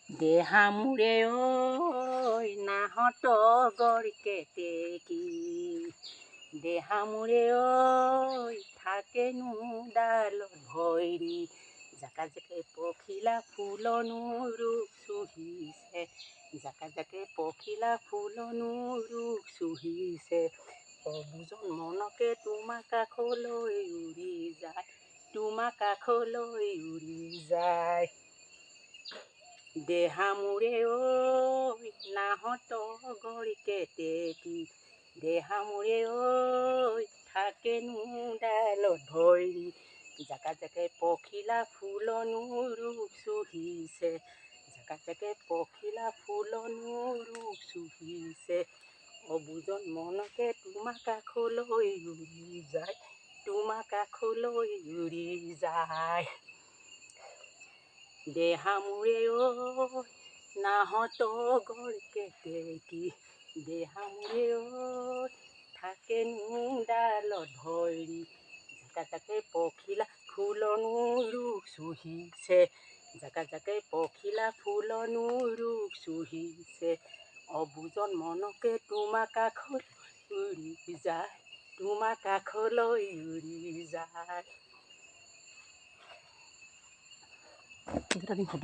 দেহা মোৰে ঐ নাহত গড় কেতেকী, দেহা মোৰে ঐ থাকেনো ডালত ভৈৰী, জাকা জাকে পখিলা ফুলনো ৰূপ চুহিছে, জাকা জাকে পখিলা ফুলনো ৰূপ চুহিছে, অবুজন মনকে তোমাৰ কাষলৈ উৰি যায়, তোমাৰ কাষলৈ উৰি যায়। দেহা মোৰে ঐ নাহত গড় কেতেকী, দেহা মোৰে ঐ থাকেনো ডালত ভৈৰী, জাকা জাকে পখিলা ফুলনো ৰূপ চুহিছে, জাকা জাকে পখিলা ফুলনো ৰূপ চুহিছে, অবুজন মনকে তোমাৰ কাষলৈ উৰি যায়, তোমাৰ কাষলৈ উৰি যায়। দেহা মোৰে ঐ নাহত গড় কেতেকী, দেহা মোৰে ঐ থাকেনো ডালত ভৈৰী, জাকা জাকে পখিলা ফুলনো ৰূপ চুহিছে, জাকা জাকে পখিলা ফুলনো ৰূপ চুহিছে, অবুজন মনকে তোমাৰ কাষলৈ উৰি যায়, তোমাৰ কাষলৈ উৰি যায়। হ'ব।